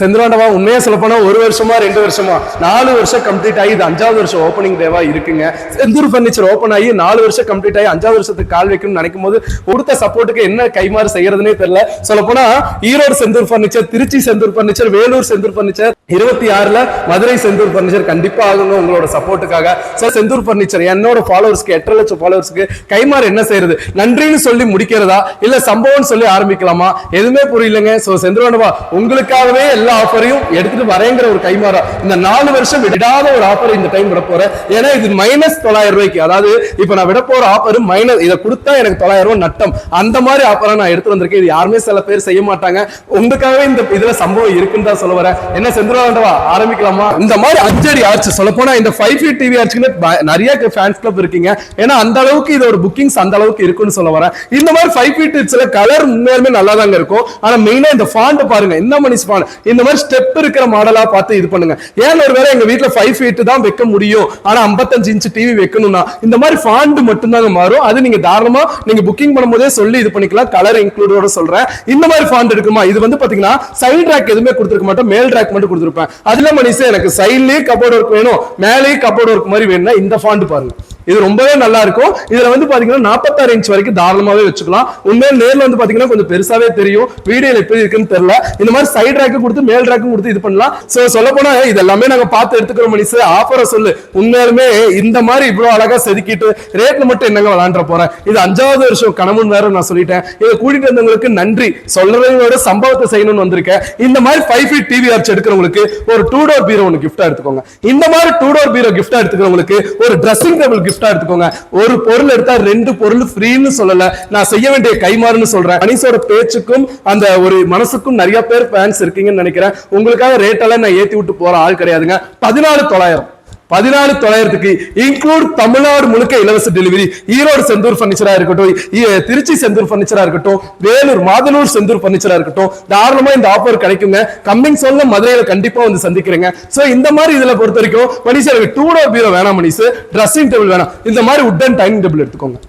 செந்திலாண்டவா உண்மையா சொல்ல போனா 1 வருஷமா 2 வருஷமா 4 வருஷம் கம்ப்ளீட் ஆகி இது 5வது வருஷம் ஓப்பனிங் டேவா இருக்குங்க. செந்தூர் பர்னிச்சர் ஓப்பன் ஆகி 4 வருஷம் கம்ப்ளீட் ஆகி 5வது வருஷத்துக்கு கால் வைக்கணும்னு நினைக்கும் போது கொடுத்த சப்போர்ட்டுக்கு என்ன கைமாறு செய்யறதுனே தெரியல. சொல்ல போனா Erode Senthur furniture, Tiruchi Senthur furniture, Vellore Senthur furniture, 26ல மதுரை செந்தூர் பர்னிச்சர் கண்டிப்பா ஆகணும் உங்களோட சப்போர்ட்டுக்காக. செந்தூர் பர்னிச்சர் என்னோட ஃபாலோவர்ஸ்க்கு 8.5 லட்சம் ஃபாலோவர்ஸ்க்கு கைமாறு என்ன செய்யறது? நன்றின்னு சொல்லி முடிக்கிறதா இல்ல சம்பவம் சொல்லி ஆரம்பிக்கலாமா? எதுவுமே புரியலங்க. செந்திலாண்டவா உங்களுக்காகவே எல்லா ஆஃபரையும் எடுத்துட்டு வரேங்கிற ஒரு கைமாறா இந்த 4 வருஷம் விடாத ஒரு ஆஃபர் இந்த டைம் விட போறேன். ஏன்னா இது -900 ரூபாய்க்கு, அதாவது இப்ப நான் விட போற ஆஃபர் மைனஸ், இதை கொடுத்தா எனக்கு 900 ரூபாய் நட்டம், அந்த மாதிரி ஆஃபரை நான் எடுத்து வந்திருக்கேன். இது யாருமே சில பேர் செய்ய மாட்டாங்க. உங்களுக்காகவே இந்த இதுல சம்பவம் இருக்குன்னு தான் சொல்ல வரேன். என்ன செந்திலாண்டவா ஆரம்பிக்கலாமா? இந்த மாதிரி 5 அடி ஆர்ச், சொல்ல போனா இந்த 5 feet டிவி ஆர்ச்சுன்னு நிறைய ஃபேன்ஸ் கிளப் இருக்கீங்க. ஏன்னா அந்த அளவுக்கு இது ஒரு புக்கிங்ஸ் அந்த அளவுக்கு இருக்குன்னு சொல்ல வரேன். இந்த மாதிரி 5 feet சில கலர் உண்மையுமே நல்லா தாங்க இருக்கும். ஆனா மெயினா இந்த ஃபாண்ட் பாருங்க, என்ன மணிஸ் ஃபாண்ட், இந்த மாதிரி ஸ்டெப் இருக்கிற மாடலா பார்த்து இது பண்ணுங்க. ஏன் ஒருவேளை எங்க வீட்டுல 5 feet தான் வைக்க முடியும், ஆனா 55 inch டிவி வைக்கணும்னா இந்த மாதிரி ஃபாண்ட் மட்டும் தாங்க மாறும். அது நீங்க தாராளமா நீங்க புக்கிங் பண்ணும்போதே சொல்லி இது பண்ணிக்கலாம். கலர் இன்க்ளூடோட சொல்றேன். இந்த மாதிரி ஃபாண்ட் இருக்குமா? இது வந்து பாத்தீங்கன்னா சைடு ரேக் எதுவுமே கொடுத்துருக்க மாட்டோம், மேல் ரேக் மட்டும் கொடுத்துருப்பேன். அதுல மணிஸ் எனக்கு சைட்லயே கபோர்ட் ஒர்க் வேணும், மேலேயே கபோர்ட் ஒர்க் மாதிரி வேணும்னா இந்த ஃபாண்ட் பாருங்க, இது ரொம்பவே நல்லா இருக்கும். இதுல வந்து பாத்தீங்கன்னா 46 inch வரைக்கும் தாராளமாவே வச்சுக்கலாம். உண்மையில நேர்ல வந்து பாத்தீங்கன்னா கொஞ்சம் பெருசாவே தெரியும், வீடியோல எப்படி இருக்குன்னு தெரியல. இந்த மாதிரி சைடு ரேக் கொடுத்து மேல் ரேக் கொடுத்து இது பண்ணலாம். சோ சொல்ல போனா இதெல்லாமே நாங்க பார்த்து எடுத்துக்கிறோம். மணிஸ் ஆஃபரை சொல்லு, உண்மையாலுமே இந்த மாதிரி இவ்வளவு அழகா செதுக்கிட்டு ரேட்ல மட்டும் என்னங்க விளாண்ட போறேன். இது 5வது வருஷம் கனவுன்னு வேற நான் சொல்லிட்டேன். இதை கூட்டிட்டு வந்தவங்களுக்கு நன்றி சொல்றதோட சம்பவத்தை செய்யணும்னு வந்திருக்கேன். இந்த மாதிரி 5 feet டிவி ஆர்ச் எடுக்கிறவங்களுக்கு ஒரு 2 door பீரோ ஒன்று கிஃப்டா எடுத்துக்கோங்க. இந்த மாதிரி 2 door பீரோ கிஃப்டா எடுத்துக்கிறவங்களுக்கு ஒரு ட்ரெஸ்ஸிங் டேபிள் கிஃப்டா எடுத்துக்கோங்க. ஒரு பொருள் எடுத்தா 2 பொருள் ஃப்ரீன்னு சொல்லல, நான் செய்ய வேண்டிய கைமாறுன்னு சொல்றேன். மணிஷோட பேச்சுக்கும் அந்த ஒரு மனசுக்கும் நிறைய பேர் ஃபேன்ஸ் இருக்கீங்கன்னு நினைக்கிறேன். உங்களுக்காக ரேட் எல்லாம் நான் ஏத்தி விட்டு போற ஆள் கிடையாதுங்க. 14,900 இன்க்ளூட் தமிழ்நாடு முழுக்க இலவச டெலிவரி. ஈரோடு செந்தூர் பர்னிச்சரா இருக்கட்டும், திருச்சி செந்தூர் பர்னிச்சரா இருக்கட்டும், வேலூர் மாதனூர் செந்தூர் பர்னிச்சரா இருக்கட்டும், தாராளமா இந்த ஆஃபர் கிடைக்குங்க. கம்மிங் சொல்ல மதுரையில கண்டிப்பா வந்து சந்திக்கிறேங்க. சோ இந்த மாதிரி இதுல பொறுத்த வரைக்கும் மணிஷ் எனக்கு 2 door பீரோ வேணாம், மணிஷ் ட்ரெஸ்ஸிங் டேபிள் வேணாம், இந்த மாதிரி உட்டன் டைனிங் டேபிள் எடுத்துக்கோங்க.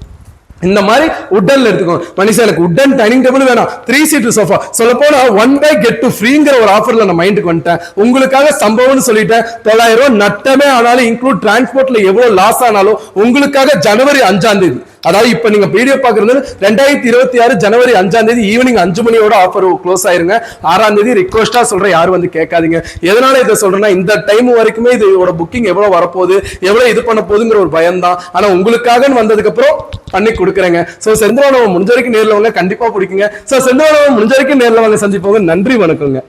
இந்த மாதிரி உட்டன்ல எடுத்துக்கோங்க. மனுஷன் எனக்கு உட்டன் டைனிங் டேபிள் வேணாம், 3 seat சோஃபா. சொல்ல போனா 1 buy get 2 ஃப்ரீங்கிற ஒரு ஆஃபர்ல நான் மைண்டுக்கு வந்துட்டேன். உங்களுக்காக சம்பவம்னு சொல்லிட்டேன். 900 ரூபாய் நட்டமே ஆனாலும் இன்க்ளூட் டிரான்ஸ்போர்ட்ல எவ்வளவு லாஸ் ஆனாலும் உங்களுக்காக ஜனவரி 5ஆம் தேதி, அதாவது இப்ப நீங்க வீடியோ பாக்குறது 2026 ஜனவரி 5ஆம் தேதி ஈவினிங் 5 மணியோட ஆஃபர் க்ளோஸ் ஆயிருங்க. 6ஆம் தேதி ரிக்வெஸ்டா சொல்றேன், யாரும் வந்து கேட்காதீங்க. எதனால இதை சொல்றேன்னா இந்த டைம் வரைக்குமே இதோட புக்கிங் எவ்வளவு வரப்போகுது, எவ்வளவு இது பண்ண போகுதுங்கிற ஒரு பயம் தான். ஆனா உங்களுக்காக வந்ததுக்கு அப்புறம் பண்ணி கொடுக்குறேங்க. சோ செந்திலாண்டவா முடிஞ்ச வரைக்கும் நேர்ல வாங்க, கண்டிப்பா பிடிக்குங்க. சோ செந்திலாண்டவா முடிஞ்ச வரைக்கும் நேர்ல வாங்க, சந்திப்போங்க. நன்றி, வணக்கங்க.